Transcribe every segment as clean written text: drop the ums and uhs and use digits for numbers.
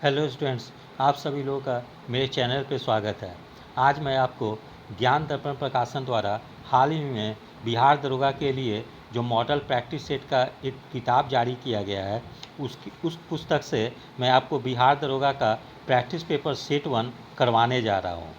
Hello students, आप सभी लोगों का मेरे चैनल पे स्वागत है। आज मैं आपको ज्ञान दर्पण प्रकाशन द्वारा हाल ही में बिहार दरोगा के लिए जो मॉडल प्रैक्टिस सेट का एक किताब जारी किया गया है, उस पुस्तक से मैं आपको बिहार दरोगा का प्रैक्टिस पेपर सेट 1 करवाने जा रहा हूँ।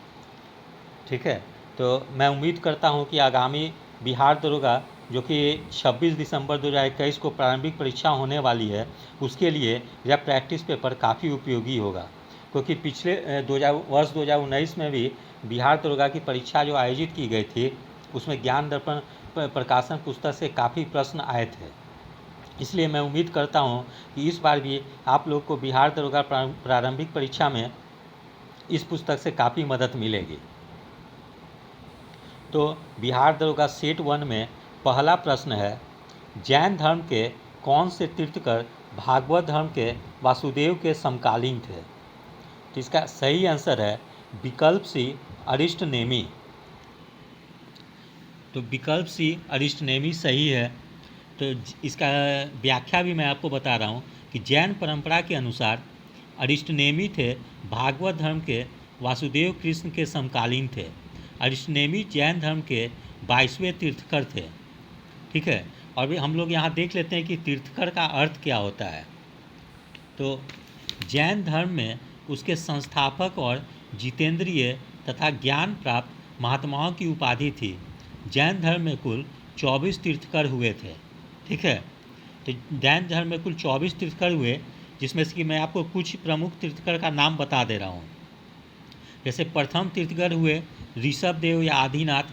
ठीक है, तो मैं उम्मीद करता हूँ कि आगामी बिहार दरोगा जो कि 26 दिसंबर 2021 को प्रारंभिक परीक्षा होने वाली है, उसके लिए यह प्रैक्टिस पेपर काफ़ी उपयोगी होगा, क्योंकि पिछले 2019 में भी बिहार दरोगा की परीक्षा जो आयोजित की गई थी, उसमें ज्ञान दर्पण प्रकाशन पुस्तक से काफ़ी प्रश्न आए थे। इसलिए मैं उम्मीद करता हूँ कि इस बार भी आप लोग को बिहार दरोगा प्रारंभिक परीक्षा में इस पुस्तक से काफ़ी मदद मिलेगी। तो बिहार दरोगा सेट 1 में पहला प्रश्न है, जैन धर्म के कौन से तीर्थकर भागवत धर्म के वासुदेव के समकालीन थे? तो इसका सही आंसर है विकल्प सी, अरिष्ट नेमी। तो विकल्प सी, अरिष्ट नेमी सही है। तो इसका व्याख्या भी मैं आपको बता रहा हूँ कि जैन परंपरा के अनुसार अरिष्ट नेमी थे भागवत धर्म के वासुदेव कृष्ण के समकालीन थे। अरिष्ट नेमी जैन धर्म के 22वें तीर्थकर थे। ठीक है, और भी हम लोग यहाँ देख लेते हैं कि तीर्थकर का अर्थ क्या होता है। तो जैन धर्म में उसके संस्थापक और जितेंद्रिय तथा ज्ञान प्राप्त महात्माओं की उपाधि थी। जैन धर्म में कुल 24 तीर्थकर हुए थे। ठीक है, तो जैन धर्म में कुल 24 तीर्थकर हुए, जिसमें से कि मैं आपको कुछ प्रमुख तीर्थकर का नाम बता दे रहा हूँ। जैसे प्रथम तीर्थकर हुए ऋषभदेव या आदिनाथ,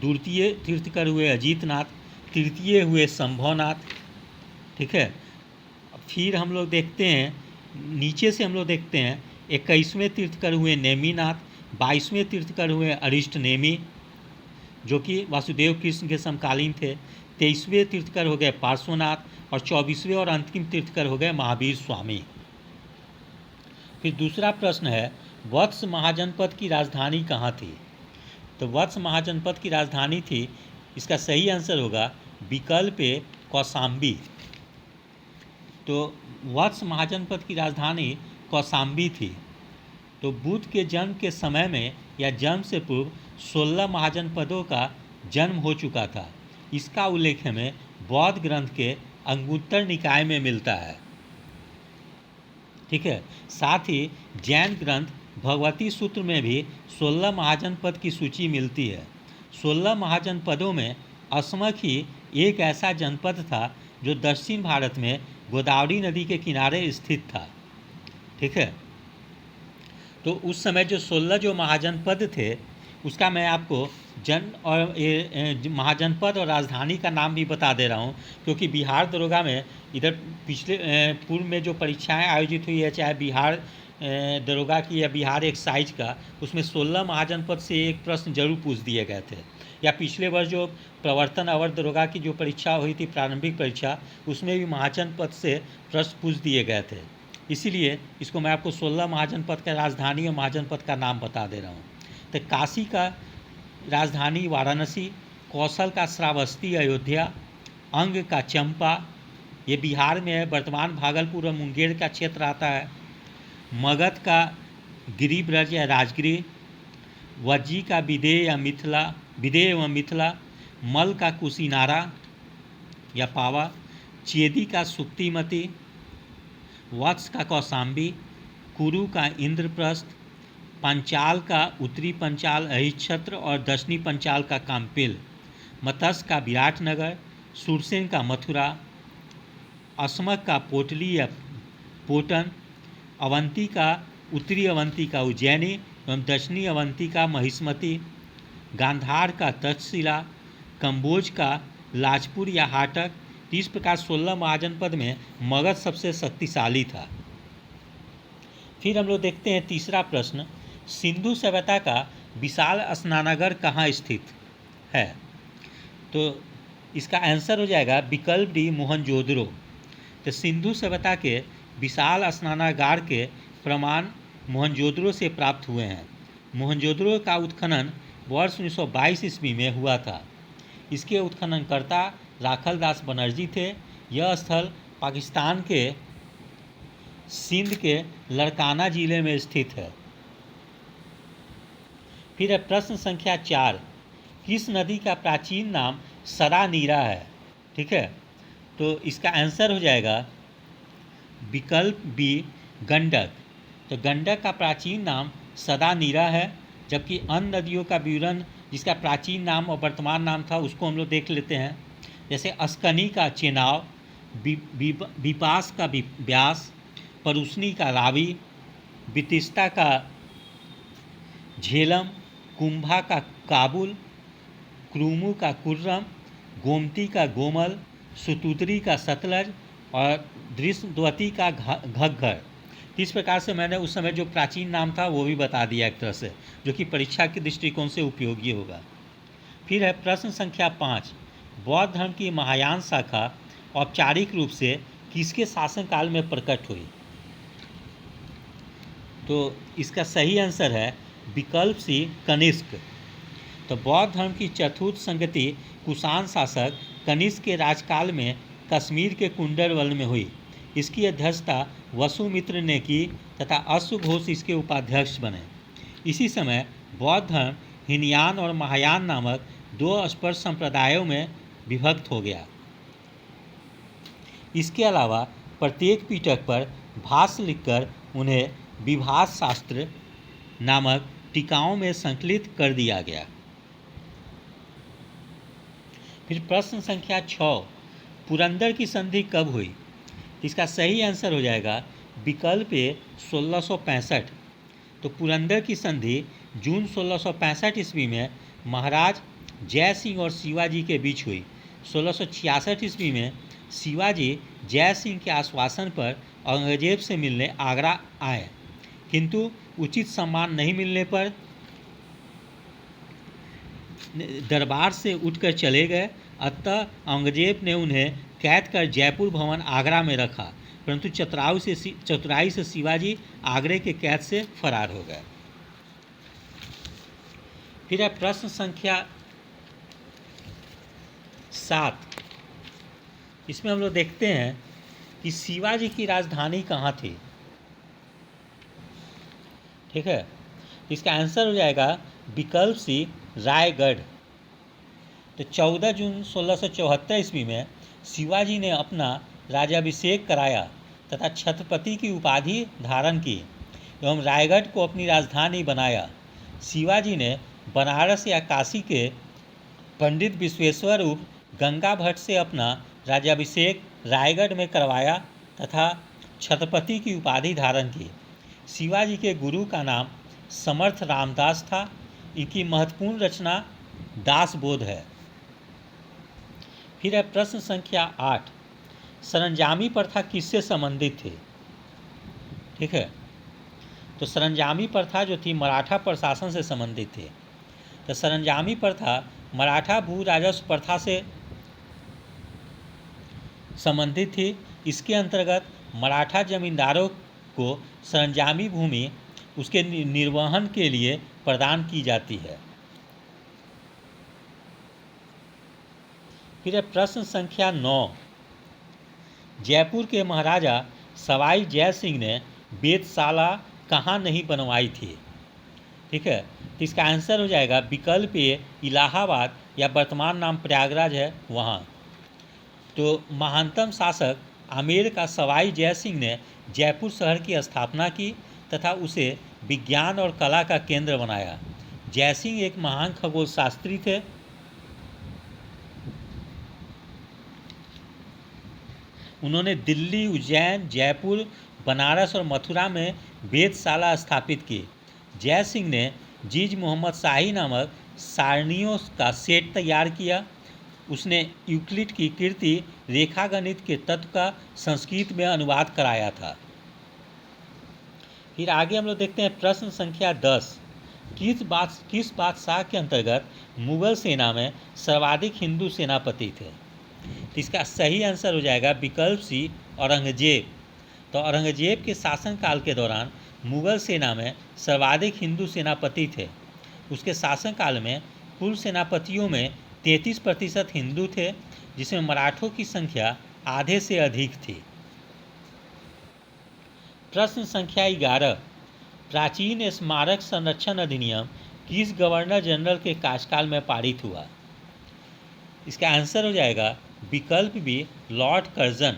द्वितीय तीर्थकर हुए अजीतनाथ, तृतीय हुए संभवनाथ। ठीक है, फिर हम लोग देखते हैं नीचे से हम लोग देखते हैं 21वें तीर्थकर हुए नेमीनाथ, 22वें तीर्थकर हुए अरिष्ट नेमी जो कि वासुदेव कृष्ण के समकालीन थे, 23वें तीर्थकर हो गए पार्श्वनाथ और 24वें और अंतिम तीर्थकर हो गए महावीर स्वामी। फिर दूसरा प्रश्न है, वत्स महाजनपद की राजधानी कहाँ थी? तो वत्स महाजनपद की राजधानी थी, इसका सही आंसर होगा विकल्प ए कौशाम्बी। तो वत्स महाजनपद की राजधानी कौशाम्बी थी। तो बुद्ध के जन्म के समय में या जन्म से पूर्व 16 महाजनपदों का जन्म हो चुका था। इसका उल्लेख हमें बौद्ध ग्रंथ के अंगुत्तर निकाय में मिलता है। ठीक है, साथ ही जैन ग्रंथ भगवती सूत्र में भी 16 महाजनपद की सूची मिलती है। 16 महाजनपदों में असमक ही एक ऐसा जनपद था जो दक्षिण भारत में गोदावरी नदी के किनारे स्थित था। ठीक है, तो उस समय जो 16 जो महाजनपद थे, उसका मैं आपको महाजनपद और राजधानी का नाम भी बता दे रहा हूँ, क्योंकि बिहार दरोगा में इधर पिछले पूर्व में जो परीक्षाएं आयोजित हुई है, चाहे बिहार दरोगा की या बिहार एक्साइज का, उसमें 16 महाजनपद से एक प्रश्न जरूर पूछ दिए गए थे। या पिछले वर्ष जो प्रवर्तन अवर दरोगा की जो परीक्षा हुई थी, प्रारंभिक परीक्षा, उसमें भी महाजनपद से प्रश्न पूछ दिए गए थे। इसीलिए इसको मैं आपको 16 महाजनपद का राजधानी और महाजनपद का नाम बता दे रहा हूँ। तो काशी का राजधानी वाराणसी, कौशल का श्रावस्ती अयोध्या, अंग का चंपा, ये बिहार में है, वर्तमान भागलपुर और मुंगेर का क्षेत्र आता है। मगध का गिरिब्रज या राजगिरी, वज्जी का विदेह व मिथिला, मल का कुशीनारा या पावा, चेदी का सुक्तिमती, वत्स का कौशाम्बी, कुरु का इंद्रप्रस्थ, पंचाल का उत्तरी पंचाल अहिच्छत्र और दक्षिणी पंचाल का काम्पिल, मत्स्य का विराटनगर, सुरसेन का मथुरा, असमक का पोटली या पोटन, अवंती का उत्तरी अवंती का उज्जैनी एवं दक्षिणी अवंती का महिष्मती, गांधार का तक्षशिला, कंबोज का लाजपुर या हाटक। इस प्रकार 16 महाजनपद में मगध सबसे शक्तिशाली था। फिर हम लोग देखते हैं तीसरा प्रश्न, सिंधु सभ्यता का विशाल स्नानागार कहाँ स्थित है? तो इसका आंसर हो जाएगा विकल्प डी, मोहनजोदड़ो। तो सिंधु सभ्यता के विशाल स्नानागार के प्रमाण मोहनजोदड़ो से प्राप्त हुए हैं। मोहनजोदड़ो का उत्खनन वर्ष 1922 ईस्वी में हुआ था। इसके उत्खननकर्ता राखल दास बनर्जी थे। यह स्थल पाकिस्तान के सिंध के लड़काना जिले में स्थित है। फिर है प्रश्न संख्या 4, किस नदी का प्राचीन नाम सदा नीरा है? ठीक है, तो इसका आंसर हो जाएगा विकल्प बी, गंडक। तो गंडक का प्राचीन नाम सदा नीरा है, जबकि अन्य नदियों का विवरण जिसका प्राचीन नाम और वर्तमान नाम था उसको हम लोग देख लेते हैं। जैसे अस्कनी का चेनाब, बिपास का व्यास, परुसनी का रावी, बितिस्ता का झेलम, कुंभा का काबुल, क्रूमू का कुर्रम, गोमती का गोमल, सुतुतरी का सतलज और दृश्यवती का घग्गर। इस प्रकार से मैंने उस समय जो प्राचीन नाम था वो भी बता दिया एक तरह से, जो कि परीक्षा के दृष्टिकोण से उपयोगी होगा। फिर है प्रश्न संख्या 5, बौद्ध धर्म की महायान शाखा औपचारिक रूप से किसके शासनकाल में प्रकट हुई? तो इसका सही आंसर है विकल्प सी, कनिष्क। तो बौद्ध धर्म की चतुर्थ संगति कुषाण शासक कनिष्क के राजकाल में कश्मीर के कुंडरवल में हुई। इसकी अध्यक्षता वसुमित्र ने की तथा अश्वघोष इसके उपाध्यक्ष बने। इसी समय बौद्ध धर्म हीनयान और महायान नामक दो स्पर्श संप्रदायों में विभक्त हो गया। इसके अलावा प्रत्येक पीठक पर भाष्य लिखकर उन्हें विभाष शास्त्र नामक टीकाओं में संकलित कर दिया गया। फिर प्रश्न संख्या 6, पुरंदर की संधि कब हुई? इसका सही आंसर हो जाएगा विकल्प ए, 1665। तो पुरंदर की संधि जून 1665 ईस्वी में महाराज जय सिंह और शिवाजी के बीच हुई। 1666 ईस्वी में शिवाजी जय सिंह के आश्वासन पर औरंगजेब से मिलने आगरा आए, किंतु उचित सम्मान नहीं मिलने पर दरबार से उठकर चले गए। अतः औरंगजेब ने उन्हें कैद कर जयपुर भवन आगरा में रखा, परंतु चतुराई से शिवाजी आगरे के कैद से फरार हो गए। फिर है प्रश्न संख्या 7, इसमें हम लोग देखते हैं कि शिवाजी की राजधानी कहाँ थी। ठीक है, इसका आंसर हो जाएगा विकल्प सी, रायगढ़। तो 14 जून 1674 ईस्वी में शिवाजी ने अपना राज्याभिषेक कराया तथा छत्रपति की उपाधि धारण की एवं रायगढ़ को अपनी राजधानी बनाया। शिवाजी ने बनारस या काशी के पंडित विश्वेश्वर उर्फ गंगा भट्ट से अपना राज्याभिषेक रायगढ़ में करवाया तथा छत्रपति की उपाधि धारण की। शिवाजी के गुरु का नाम समर्थ रामदास था। इनकी महत्वपूर्ण रचना दासबोध है। फिर है प्रश्न संख्या 8, सरंजामी प्रथा किससे संबंधित थी? ठीक है, तो सरंजामी प्रथा जो थी मराठा प्रशासन से संबंधित थी। तो सरंजामी प्रथा मराठा भू राजस्व प्रथा से संबंधित थी। इसके अंतर्गत मराठा जमींदारों को सरंजामी भूमि उसके निर्वहन के लिए प्रदान की जाती है। फिर प्रश्न संख्या 9, जयपुर के महाराजा सवाई जय सिंह ने वेधशाला कहाँ नहीं बनवाई थी? ठीक है, तो इसका आंसर हो जाएगा विकल्प ए, इलाहाबाद या वर्तमान नाम प्रयागराज है वहाँ। तो महानतम शासक आमेर का सवाई जय सिंह ने जयपुर शहर की स्थापना की तथा उसे विज्ञान और कला का केंद्र बनाया। जय सिंह एक महान खगोल शास्त्री थे। उन्होंने दिल्ली, उज्जैन, जयपुर, बनारस और मथुरा में वेधशाला स्थापित की। जय सिंह ने जीज मोहम्मद शाही नामक सारणियों का सेट तैयार किया। उसने यूक्लिड की कीर्ति रेखागणित के तत्व का संस्कृत में अनुवाद कराया था। फिर आगे हम लोग देखते हैं प्रश्न संख्या 10, किस बादशाह के अंतर्गत मुगल सेना में सर्वाधिक हिंदू सेनापति थे? तो इसका सही आंसर हो जाएगा विकल्प सी, औरंगजेब। तो औरंगजेब के शासनकाल के दौरान मुगल सेना में सर्वाधिक हिंदू सेनापति थे। उसके शासनकाल में कुल सेनापतियों में 33% हिंदू थे, जिसमें मराठों की संख्या आधे से अधिक थी। प्रश्न संख्या 11, प्राचीन स्मारक संरक्षण अधिनियम किस गवर्नर जनरल के कार्यकाल में पारित हुआ? इसका आंसर हो जाएगा विकल्प बी, लॉर्ड कर्जन।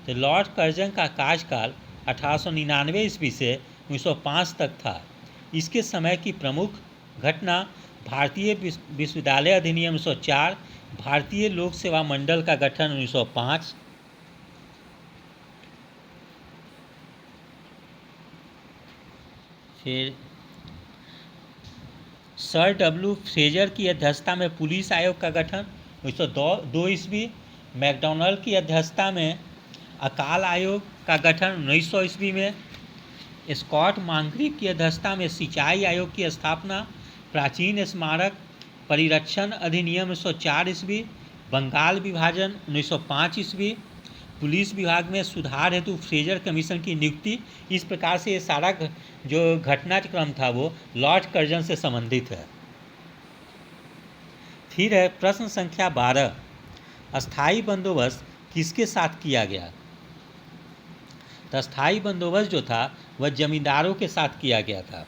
तो लॉर्ड कर्जन का कार्यकाल 1899 ईस्वी से 1905 तक था। इसके समय की प्रमुख घटना भारतीय विश्वविद्यालय अधिनियम 1904, भारतीय लोक सेवा मंडल का गठन 1905, फिर सर डब्ल्यू फ्रेजर की अध्यक्षता में पुलिस आयोग का गठन 1902 ईस्वी, मैकडोनल्ड की अध्यक्षता में अकाल आयोग का गठन 1900 ईस्वी में, स्कॉट मांग्रीव की अध्यक्षता में सिंचाई आयोग की स्थापना, प्राचीन स्मारक परिरक्षण अधिनियम 1904 ईस्वी, बंगाल विभाजन 1905 ईस्वी, पुलिस विभाग में सुधार हेतु फ्रेजर कमीशन की नियुक्ति। इस प्रकार से ये सारा जो घटनाक्रम था वो लॉर्ड कर्जन से संबंधित है। फिर है प्रश्न संख्या 12, अस्थाई बंदोबस्त किसके साथ किया गया? तो अस्थाई बंदोबस्त जो था वह जमींदारों के साथ किया गया था।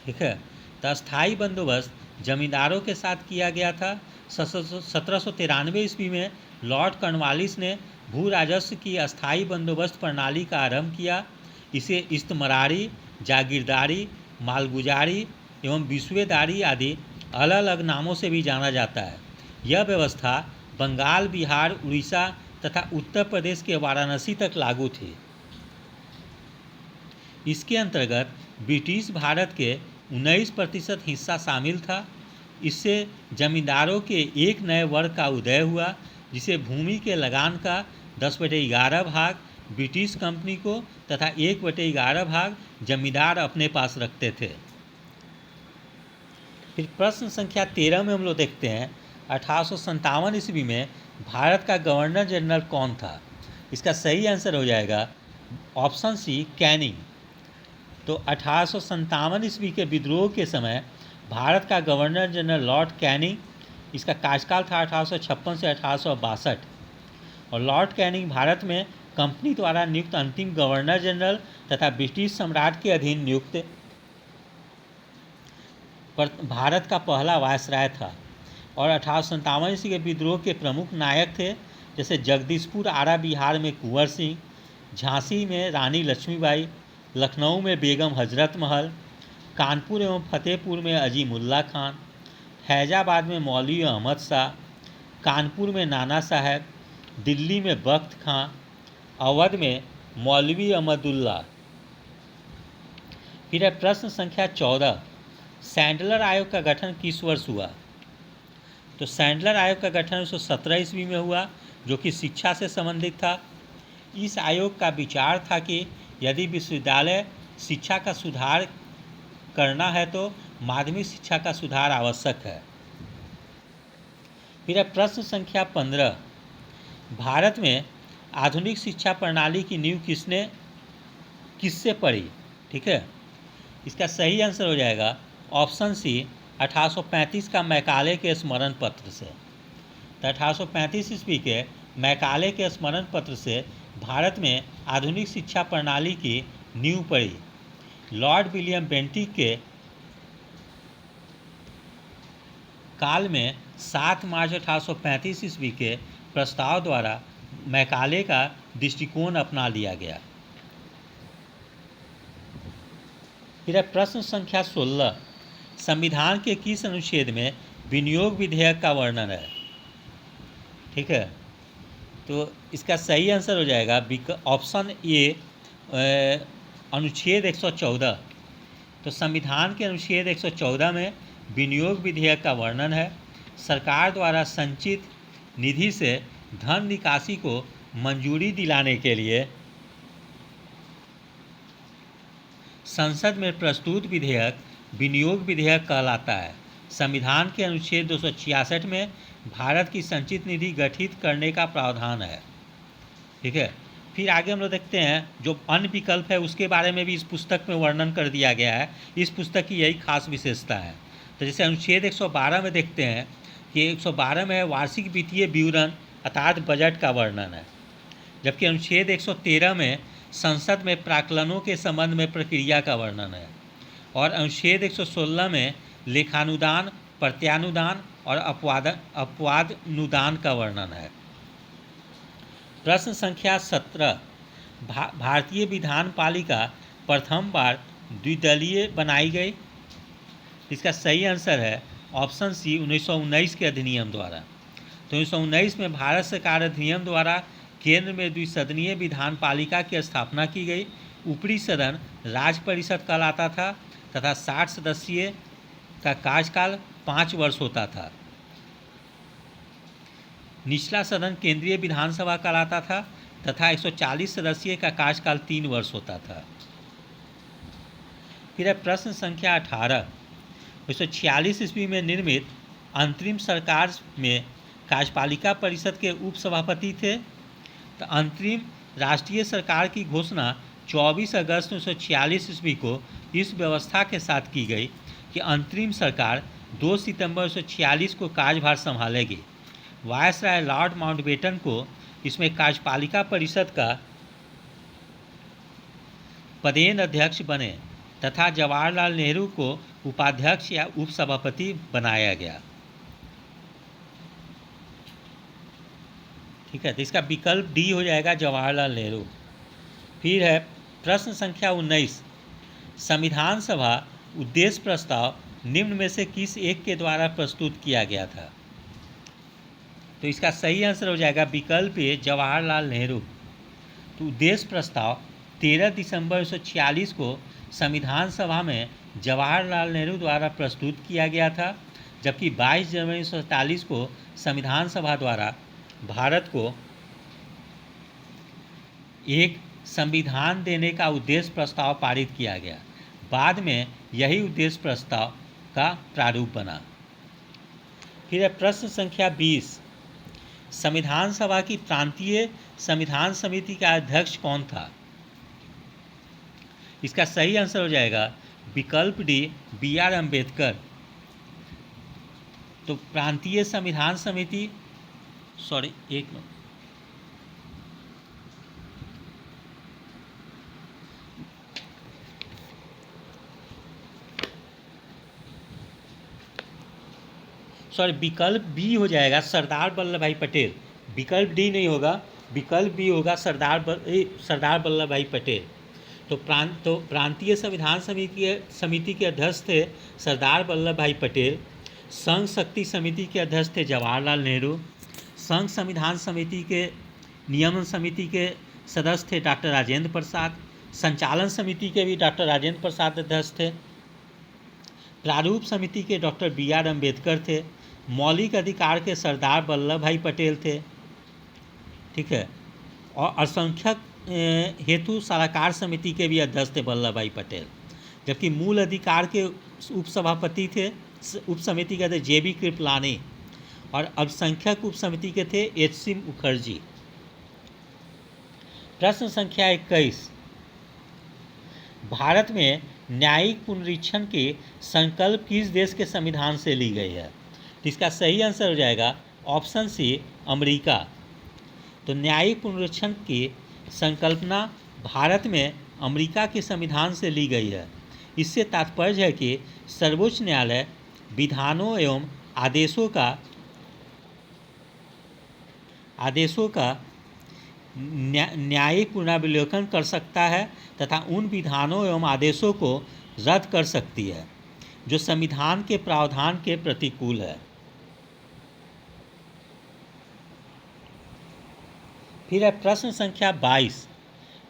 ठीक है, तो अस्थाई बंदोबस्त जमींदारों के साथ किया गया था। 1793 ईस्वी में लॉर्ड कॉर्नवालिस ने भू राजस्व की अस्थाई बंदोबस्त प्रणाली का आरंभ किया। इसे इस्तमरारी, जागीरदारी, मालगुजारी एवं विश्वेदारी आदि अलग अलग नामों से भी जाना जाता है। यह व्यवस्था बंगाल, बिहार, उड़ीसा तथा उत्तर प्रदेश के वाराणसी तक लागू थी। इसके अंतर्गत ब्रिटिश भारत के 19% हिस्सा शामिल था। इससे जमींदारों के एक नए वर्ग का उदय हुआ, जिसे भूमि के लगान का 10/11 भाग ब्रिटिश कंपनी को तथा 1/11 भाग जमींदार अपने पास रखते थे। फिर प्रश्न संख्या 13 में हम लोग देखते हैं 1857 ईस्वी में भारत का गवर्नर जनरल कौन था? इसका सही आंसर हो जाएगा ऑप्शन सी, कैनिंग। तो 1857 ईस्वी के विद्रोह के समय भारत का गवर्नर जनरल लॉर्ड कैनिंग, इसका कार्यकाल था 1856 से 1862। और लॉर्ड कैनिंग भारत में कंपनी द्वारा नियुक्त अंतिम गवर्नर जनरल तथा ब्रिटिश सम्राट के अधीन नियुक्त भारत का पहला वायसराय था। और 1857 ईस्वी के विद्रोह के प्रमुख नायक थे, जैसे जगदीशपुर आरा बिहार में कुंवर सिंह, झांसी में रानी लक्ष्मीबाई, लखनऊ में बेगम हजरत महल, कानपुर एवं फतेहपुर में अजीमुल्ला खान, फैजाबाद में मौलवी अहमद शाह, कानपुर में नाना साहब, दिल्ली में बख्त खां, अवध में मौलवी अहमदुल्ला। फिर है प्रश्न संख्या 14, सैंडलर आयोग का गठन किस वर्ष हुआ? तो सैंडलर आयोग का गठन 1917 ईस्वी में हुआ, जो कि शिक्षा से संबंधित था। इस आयोग का विचार था कि यदि विश्वविद्यालय शिक्षा का सुधार करना है तो माध्यमिक शिक्षा का सुधार आवश्यक है। फिर प्रश्न संख्या 15, भारत में आधुनिक शिक्षा प्रणाली की नींव किससे पड़ी? ठीक है, इसका सही आंसर हो जाएगा ऑप्शन सी, 1835 का मैकाले के स्मरण पत्र से। तो 1835 ईस्वी के मैकाले के स्मरण पत्र से भारत में आधुनिक शिक्षा प्रणाली की नींव पड़ी। लॉर्ड विलियम बेंटिक के काल में 7 मार्च 1835 ईस्वी के प्रस्ताव द्वारा मैकाले का दृष्टिकोण अपना लिया गया। फिर प्रश्न संख्या 16, संविधान के किस अनुच्छेद में विनियोग विधेयक का वर्णन है? ठीक है, तो इसका सही आंसर हो जाएगा ऑप्शन ए, अनुच्छेद 114। तो संविधान के अनुच्छेद 114 में विनियोग विधेयक का वर्णन है। सरकार द्वारा संचित निधि से धन निकासी को मंजूरी दिलाने के लिए संसद में प्रस्तुत विधेयक विनियोग विधेयक कहलाता है। संविधान के अनुच्छेद 266 में भारत की संचित निधि गठित करने का प्रावधान है। ठीक है, फिर आगे हम लोग देखते हैं जो अन्य विकल्प है उसके बारे में भी इस पुस्तक में वर्णन कर दिया गया है। इस पुस्तक की यही खास विशेषता है। तो जैसे अनुच्छेद 112 में देखते हैं कि 112 में वार्षिक वित्तीय विवरण अर्थात बजट का वर्णन है, जबकि अनुच्छेद 113 में संसद में प्राक्कलनों के संबंध में प्रक्रिया का वर्णन है। और अनुच्छेद 116 में लेखानुदान, प्रत्यानुदान और अपवादानुदान का वर्णन है। प्रश्न संख्या 17, भारतीय विधान पालिका प्रथम बार द्विदलीय बनाई गई। इसका सही आंसर है ऑप्शन सी, 1919 के अधिनियम द्वारा। तो 1919 में भारत सरकार अधिनियम द्वारा केंद्र में द्विसदनीय विधान पालिका की स्थापना की गई। ऊपरी सदन राज्य परिषद कहलाता था तथा 60 सदस्यीय का कार्यकाल 5 वर्ष होता था। निचला सदन केंद्रीय विधानसभा कहलाता था तथा 140 सदस्यीय का कार्यकाल 3 वर्ष होता था। फिर है प्रश्न संख्या 18, 1946 ईस्वी में निर्मित अंतरिम सरकार में कार्यपालिका परिषद के उपसभापति थे। तो अंतरिम राष्ट्रीय सरकार की घोषणा 24 अगस्त 1946 ईस्वी को इस व्यवस्था के साथ की गई कि अंतरिम सरकार 2 सितंबर 1946 को कार्यभार संभालेगी। वायसराय लॉर्ड माउंटबेटन को इसमें कार्यपालिका परिषद का पदेन अध्यक्ष बने तथा जवाहरलाल नेहरू को उपाध्यक्ष या उपसभापति बनाया गया। ठीक है, तो इसका विकल्प डी हो जाएगा, जवाहरलाल नेहरू। फिर है प्रश्न संख्या 19, संविधान सभा उद्देश्य प्रस्ताव निम्न में से किस एक के द्वारा प्रस्तुत किया गया था। तो इसका सही आंसर हो जाएगा विकल्प ए, जवाहरलाल नेहरू। तो उद्देश्य प्रस्ताव 13 दिसंबर 1946 को संविधान सभा में जवाहरलाल नेहरू द्वारा प्रस्तुत किया गया था, जबकि 22 जनवरी 1947 को संविधान सभा द्वारा भारत को एक संविधान देने का उद्देश्य प्रस्ताव पारित किया गया। बाद में यही उद्देश्य प्रस्ताव का प्रारूप बना। फिर है प्रश्न संख्या 20, संविधान सभा की प्रांतीय संविधान समिति का अध्यक्ष कौन था। इसका सही आंसर हो जाएगा विकल्प डी, बी.आर. अम्बेडकर। तो प्रांतीय संविधान समिति, एक मिनट, विकल्प बी हो जाएगा, सरदार वल्लभ भाई पटेल। विकल्प डी नहीं होगा, विकल्प बी होगा, सरदार वल्लभ भाई पटेल। तो प्रांतीय संविधान समिति के अध्यक्ष थे सरदार वल्लभ भाई पटेल। संघ शक्ति समिति के अध्यक्ष थे जवाहरलाल नेहरू। संघ संविधान समिति के नियमन समिति के सदस्य थे डॉक्टर राजेंद्र प्रसाद। संचालन समिति के भी डॉक्टर राजेंद्र प्रसाद अध्यक्ष थे। प्रारूप समिति के डॉक्टर बी.आर. अम्बेडकर थे। मौलिक अधिकार के सरदार वल्लभ भाई पटेल थे। ठीक है, और अल्पसंख्यक हेतु सलाहकार समिति के भी अध्यक्ष थे वल्लभ भाई पटेल। जबकि मूल अधिकार के उपसभापति थे, उप समिति के थे जे.बी. कृपलानी, और अल्पसंख्यक उप समिति के थे एच.सी. मुखर्जी। प्रश्न संख्या 21, भारत में न्यायिक पुनरीक्षण के संकल्प किस देश के संविधान से ली गई है। तो इसका सही आंसर हो जाएगा ऑप्शन सी, अमेरिका। तो न्यायिक पुनरीक्षण की संकल्पना भारत में अमेरिका के संविधान से ली गई है। इससे तात्पर्य है कि सर्वोच्च न्यायालय विधानों एवं आदेशों का न्यायिक पुनरावलोकन कर सकता है तथा उन विधानों एवं आदेशों को रद्द कर सकती है जो संविधान के प्रावधान के प्रतिकूल है। फिर है प्रश्न संख्या 22,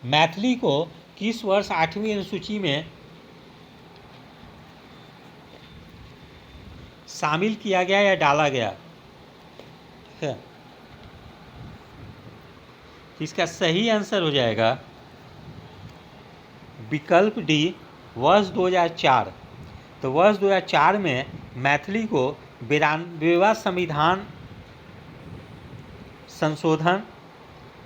मैथिली को किस वर्ष 8वीं अनुसूची में शामिल किया गया या डाला गया है। इसका सही आंसर हो जाएगा विकल्प डी, वर्ष 2004। तो वर्ष 2004 में मैथिली को 92वां संविधान संशोधन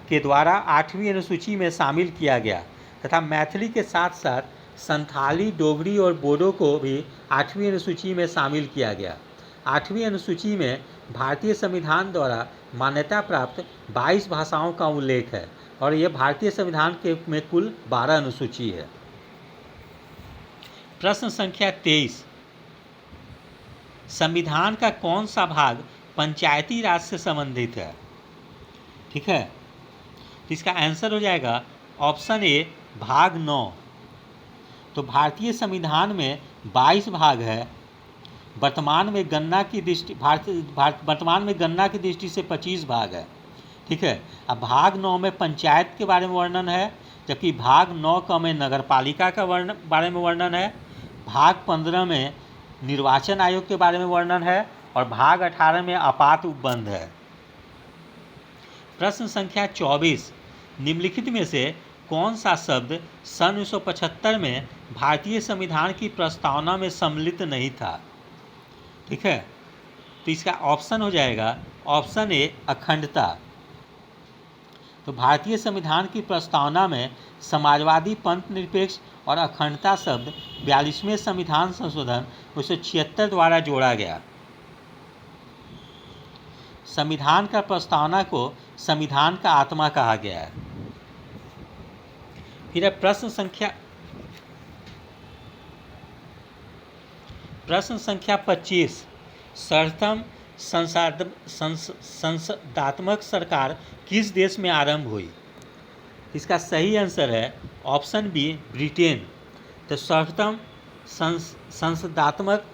के द्वारा 8वीं अनुसूची में शामिल किया गया तथा मैथिली के साथ साथ संथाली, डोगरी और बोडो को भी 8वीं अनुसूची में शामिल किया गया। 8वीं अनुसूची में भारतीय संविधान द्वारा मान्यता प्राप्त 22 भाषाओं का उल्लेख है। और ये भारतीय संविधान के में कुल 12 अनुसूची है। प्रश्न संख्या 23, संविधान का कौन सा भाग पंचायती राज से संबंधित है? ठीक है, तो इसका आंसर हो जाएगा ऑप्शन ए भाग 9। तो भारतीय संविधान में 22 भाग है। वर्तमान में गणना की दृष्टि से 25 भाग है। ठीक है, अब भाग 9 में पंचायत के बारे में वर्णन है, जबकि भाग 9 में नगरपालिका का बारे में वर्णन है, भाग 15 में निर्वाचन आयोग के बारे में वर्णन है और भाग 18 में आपात उपबंध है। प्रश्न संख्या 24, निम्नलिखित में से कौन सा शब्द सन 1975 में भारतीय संविधान की प्रस्तावना में सम्मिलित नहीं था? ठीक है, तो इसका ऑप्शन हो जाएगा ऑप्शन ए अखंडता। तो भारतीय संविधान की प्रस्तावना में समाजवादी, पंथ निरपेक्ष और अखंडता शब्द 42वें संविधान संशोधन 1976 द्वारा जोड़ा गया। संविधान का प्रस्तावना को संविधान का आत्मा कहा गया है। फिर है प्रश्न संख्या 25, सर्वप्रथम संसदात्मक सरकार किस देश में आरंभ हुई? इसका सही आंसर है ऑप्शन बी ब्रिटेन। तो सर्वप्रथम संसदात्मक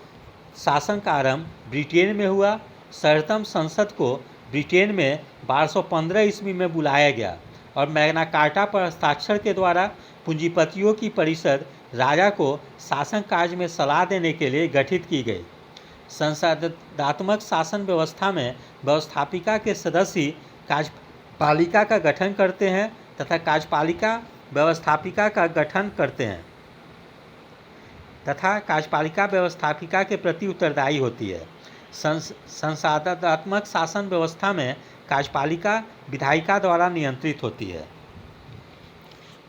शासन का आरंभ ब्रिटेन में हुआ। सर्वप्रथम संसद को ब्रिटेन में 1215 ईस्वी में बुलाया गया और मैग्ना कार्टा पर हस्ताक्षर के द्वारा पूंजीपतियों की परिषद राजा को शासन कार्य में सलाह देने के लिए गठित की गई। संसदात्मक शासन व्यवस्था में व्यवस्थापिका के सदस्य कार्यपालिका का गठन करते हैं तथा कार्यपालिका व्यवस्थापिका का गठन करते हैं तथा कार्यपालिका व्यवस्थापिका के प्रति उत्तरदायी होती है। संसदात्मक शासन व्यवस्था में कार्यपालिका विधायिका द्वारा नियंत्रित होती है।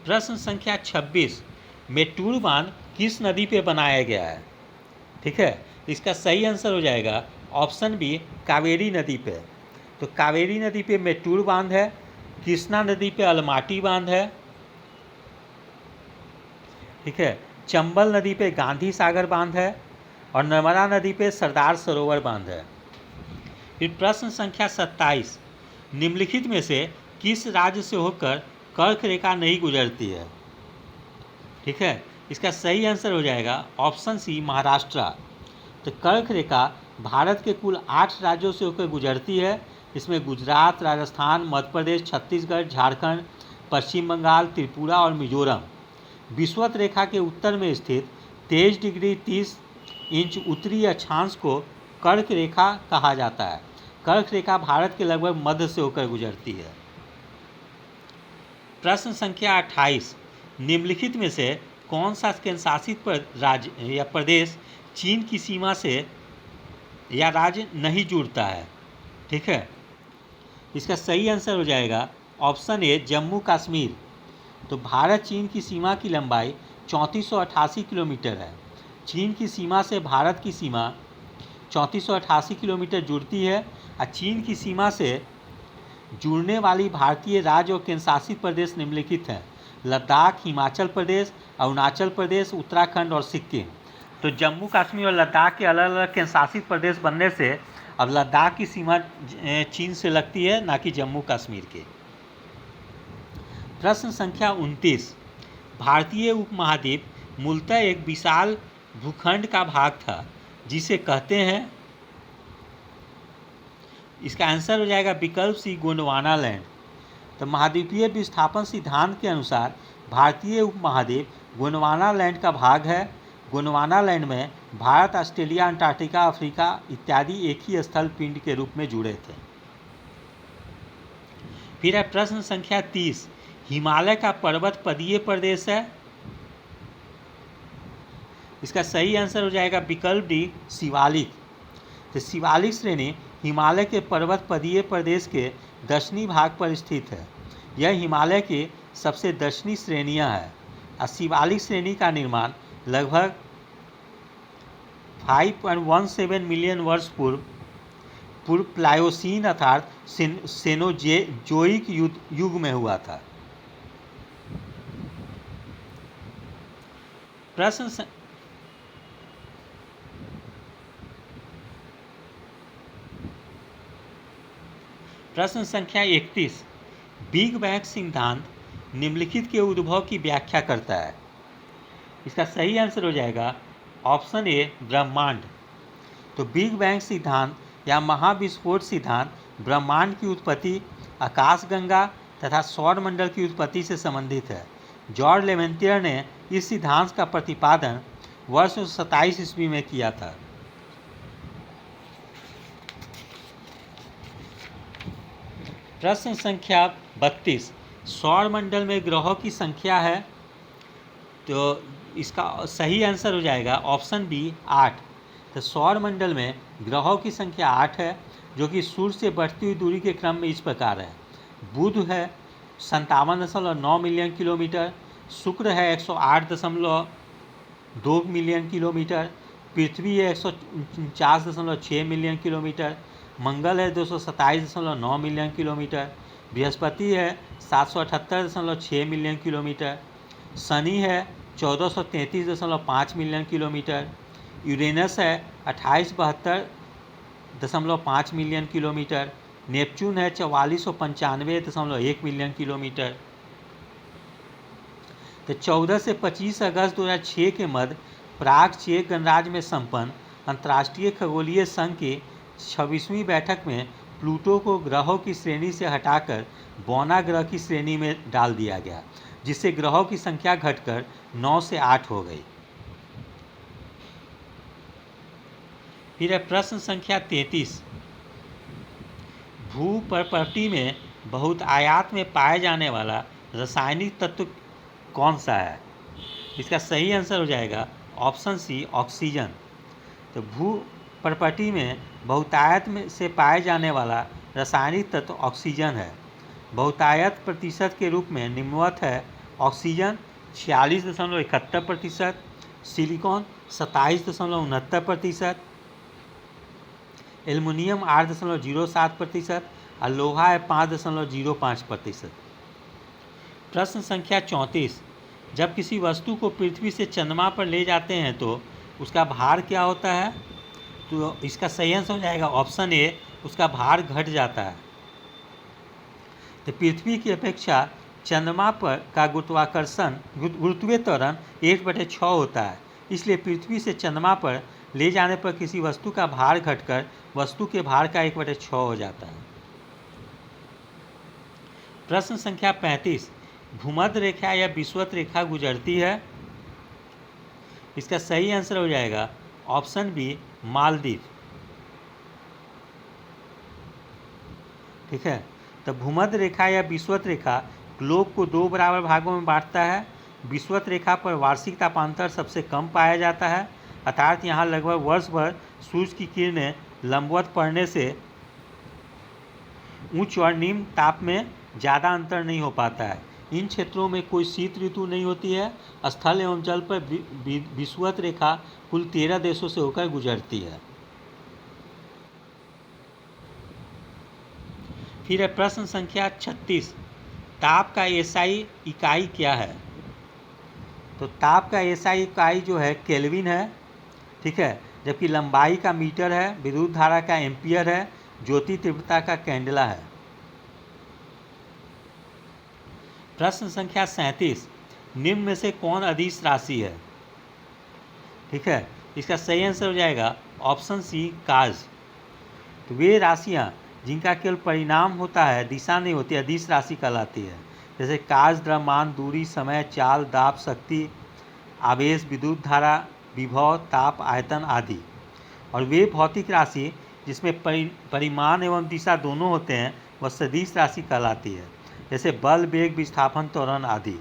प्रश्न संख्या 26, मेट्टूर बांध किस नदी पे बनाया गया है? ठीक है, इसका सही आंसर हो जाएगा ऑप्शन बी कावेरी नदी पे। तो कावेरी नदी पे मेट्टूर बांध है, कृष्णा नदी पे अलमाटी बांध है। ठीक है, चंबल नदी पे गांधी सागर बांध है और नर्मदा नदी पे सरदार सरोवर बांध है। फिर प्रश्न संख्या 27, निम्नलिखित में से किस राज्य से होकर कर्क रेखा नहीं गुजरती है? ठीक है, इसका सही आंसर हो जाएगा ऑप्शन सी महाराष्ट्र। तो कर्क रेखा भारत के कुल 8 राज्यों से होकर गुजरती है। इसमें गुजरात, राजस्थान, मध्य प्रदेश, छत्तीसगढ़, झारखंड, पश्चिम बंगाल, त्रिपुरा और मिजोरम। विषुवत रेखा के उत्तर में स्थित 23 डिग्री 30 इंच उत्तरी अक्षांश को कर्क रेखा कहा जाता है। कर्क रेखा भारत के लगभग मध्य से होकर गुजरती है। प्रश्न संख्या 28, निम्नलिखित में से कौन सा केंद्रशासित राज्य या प्रदेश चीन की सीमा से या राज्य नहीं जुड़ता है? ठीक है, इसका सही आंसर हो जाएगा ऑप्शन ए जम्मू कश्मीर। तो भारत चीन की सीमा की लंबाई 3488 किलोमीटर है। चीन की सीमा से भारत की सीमा 3488 किलोमीटर जुड़ती है और चीन की सीमा से जुड़ने वाली भारतीय राज्य और केंद्रशासित प्रदेश निम्नलिखित हैं: लद्दाख, हिमाचल प्रदेश, अरुणाचल प्रदेश, उत्तराखंड और सिक्किम। तो जम्मू कश्मीर और लद्दाख के अलग अलग केंद्रशासित प्रदेश बनने से अब लद्दाख की सीमा चीन से लगती है, ना कि जम्मू कश्मीर के। प्रश्न संख्या 29, भारतीय उपमहाद्वीप मूलतः एक विशाल भूखंड का भाग था जिसे कहते हैं। इसका आंसर हो जाएगा विकल्प सी गोंडवाना लैंड। तो महाद्वीपीय विस्थापन सिद्धांत के अनुसार भारतीय उपमहाद्वीप गोंडवाना लैंड का भाग है। गोंडवाना लैंड में भारत, ऑस्ट्रेलिया, अंटार्कटिका, अफ्रीका इत्यादि एक ही स्थल पिंड के रूप में जुड़े थे। फिर है प्रश्न संख्या 30, हिमालय का पर्वत पदीय प्रदेश है। इसका सही आंसर हो जाएगा विकल्प डी शिवालिक। तो शिवालिक श्रेणी हिमालय के पर्वत पदीय प्रदेश के दक्षिणी भाग पर स्थित है। यह हिमालय की सबसे दक्षिणी श्रेणियां हैं और शिवालिक श्रेणी का निर्माण लगभग 5.17 मिलियन वर्ष पूर्व प्लायोसीन अर्थात सेनोजोइक युग में हुआ था। प्रश्न प्रश्न संख्या 31, बिग बैंग सिद्धांत निम्नलिखित के उद्भव की व्याख्या करता है। इसका सही आंसर हो जाएगा ऑप्शन ए ब्रह्मांड। तो बिग बैंग सिद्धांत या महाविस्फोट सिद्धांत ब्रह्मांड की उत्पत्ति, आकाशगंगा तथा सौरमंडल की उत्पत्ति से संबंधित है। जॉर्ज लेवेंटियर ने इस सिद्धांत का प्रतिपादन वर्ष 1927 ईस्वी में किया था। प्रश्न संख्या 32, सौरमंडल में ग्रहों की संख्या है, तो इसका सही आंसर हो जाएगा ऑप्शन बी 8। तो सौरमंडल में ग्रहों की संख्या 8 है, जो कि सूर्य से बढ़ती हुई दूरी के क्रम में इस प्रकार है। बुध है 57.9 मिलियन किलोमीटर, शुक्र है 108.2 मिलियन किलोमीटर, पृथ्वी है 149.6 मिलियन किलोमीटर, मंगल है 227.9 मिलियन किलोमीटर, बृहस्पति है 778.6 मिलियन किलोमीटर, शनि है 1433.5 मिलियन किलोमीटर, यूरेनस है 2872.5 मिलियन किलोमीटर, नेपच्यून है 4495.1 मिलियन किलोमीटर। तो 14 से 25 अगस्त 2006 के मध्य प्राग चेक गणराज्य में संपन्न अंतर्राष्ट्रीय खगोलीय संघ की 26वीं बैठक में प्लूटो को ग्रहों की श्रेणी से हटाकर बौना ग्रह की श्रेणी में डाल दिया गया, जिससे ग्रहों की संख्या घटकर 9 से 8 हो गई। फिर है प्रश्न संख्या 33, भू प्रकृति में बहुत आयात में पाए जाने वाला रासायनिक तत्व कौन सा है? इसका सही आंसर हो जाएगा ऑप्शन सी ऑक्सीजन। तो भू प्रकृति में बहुतायत में से पाए जाने वाला रासायनिक तत्व ऑक्सीजन है। बहुतायत प्रतिशत के रूप में निम्नवत है: ऑक्सीजन 46.71%, सिलिकॉन 27.69%, एल्युमिनियम 8.07% और लोहा है 5.05%। प्रश्न संख्या 34, जब किसी वस्तु को पृथ्वी से चंद्रमा पर ले जाते हैं तो उसका भार क्या होता है? तो इसका सही आंसर हो जाएगा ऑप्शन ए, उसका भार घट जाता है। तो पृथ्वी की अपेक्षा चंद्रमा पर का गुरुत्वीय त्वरण 1/6 होता है, इसलिए पृथ्वी से चंद्रमा पर ले जाने पर किसी वस्तु का भार घटकर वस्तु के भार का 1/6 हो जाता है। प्रश्न संख्या 35, भूमध्य रेखा या विषुवत रेखा गुजरती है? इसका सही आंसर हो जाएगा ऑप्शन बी मालदीव। ठीक है, तो भूमध्य रेखा या विषुवत रेखा ग्लोब को 2 बराबर भागों में बांटता है। विषुवत रेखा पर वार्षिक तापांतर सबसे कम पाया जाता है, अर्थात यहाँ लगभग वर्ष भर सूर्य की किरणें लंबवत पड़ने से उच्च और निम्न ताप में ज़्यादा अंतर नहीं हो पाता है। इन क्षेत्रों में कोई शीत ऋतु नहीं होती है। स्थल एवं जल पर विषुवत रेखा कुल 13 देशों से होकर गुजरती है। फिर है प्रश्न संख्या 36, ताप का एसआई इकाई क्या है? तो ताप का एसआई इकाई जो है केल्विन है। ठीक है, जबकि लंबाई का मीटर है, विद्युत धारा का एम्पियर है, ज्योति तीव्रता का कैंडेला है। प्रश्न संख्या 37, निम्न में से कौन अदिश राशि है? ठीक है, इसका सही आंसर हो जाएगा ऑप्शन सी काज। तो वे राशियाँ जिनका केवल परिणाम होता है, दिशा नहीं होती, अदिश राशि कहलाती है। जैसे काज द्रव्यमान, दूरी, समय, चाल, दाब, शक्ति, आवेश, विद्युत धारा, विभव, ताप, आयतन आदि। और वे भौतिक राशि जिसमें परिमाण एवं दिशा दोनों होते हैं वह सदिश राशि कहलाती है, जैसे बल, वेग, विस्थापन, त्वरण आदि।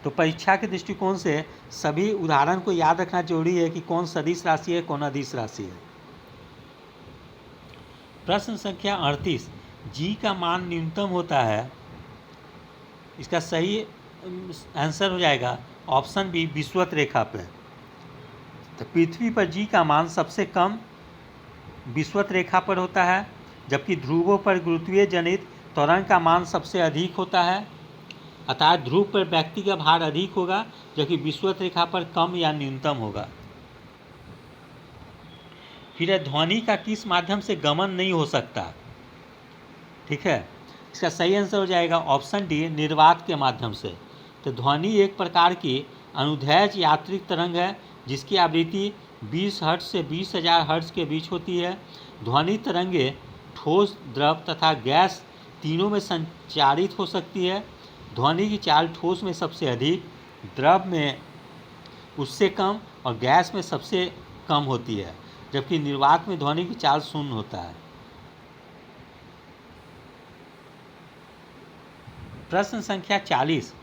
तो परीक्षा के दृष्टिकोण से सभी उदाहरण को याद रखना जरूरी है कि कौन सदिश राशि है, कौन अदिश राशि है। प्रश्न संख्या 38, जी का मान न्यूनतम होता है। इसका सही आंसर हो जाएगा ऑप्शन बी विषुवत रेखा पर। तो पृथ्वी पर जी का मान सबसे कम विषुवत रेखा पर होता है, जबकि ध्रुवों पर गुरुत्वीय जनित त्वरण का मान सबसे अधिक होता है। अतः ध्रुव पर व्यक्ति का भार अधिक होगा, जबकि विषुवत रेखा पर कम या न्यूनतम होगा। फिर ध्वनि का किस माध्यम से गमन नहीं हो सकता? ठीक है, इसका सही आंसर हो जाएगा ऑप्शन डी, निर्वात के माध्यम से। तो ध्वनि एक प्रकार की अनुदैर्ध्य यांत्रिक तरंग है जिसकी आवृत्ति 20 हर्ट्ज से 20,000 हर्ट्ज के बीच होती है। ध्वनि तरंगे ठोस, द्रव तथा गैस तीनों में संचारित हो सकती है। ध्वनि की चाल ठोस में सबसे अधिक, द्रव में उससे कम और गैस में सबसे कम होती है, जबकि निर्वात में ध्वनि की चाल शून्य होता है। प्रश्न संख्या 40,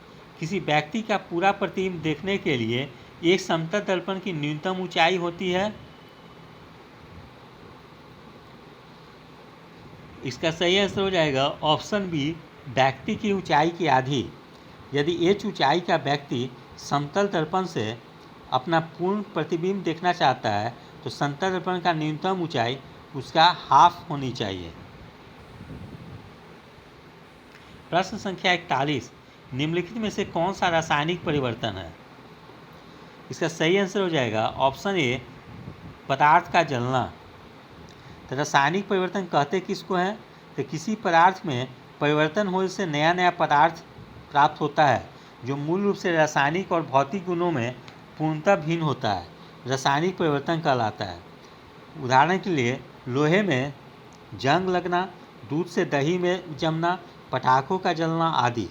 किसी व्यक्ति का पूरा प्रतिबिंब देखने के लिए एक समतल दर्पण की न्यूनतम ऊंचाई होती है? इसका सही आंसर हो जाएगा ऑप्शन बी, व्यक्ति की ऊंचाई की आधी। यदि एच ऊंचाई का व्यक्ति समतल दर्पण से अपना पूर्ण प्रतिबिंब देखना चाहता है तो समतल दर्पण का न्यूनतम ऊंचाई उसका हाफ होनी चाहिए। प्रश्न संख्या 41, निम्नलिखित में से कौन सा रासायनिक परिवर्तन है? इसका सही आंसर हो जाएगा ऑप्शन ए, पदार्थ का जलना। तो रासायनिक परिवर्तन कहते किसको हैं? तो किसी पदार्थ में परिवर्तन होने से नया नया पदार्थ प्राप्त होता है जो मूल रूप से रासायनिक और भौतिक गुणों में पूर्णतः भिन्न होता है, रासायनिक परिवर्तन कहलाता है। उदाहरण के लिए लोहे में जंग लगना, दूध से दही में जमना, पटाखों का जलना आदि।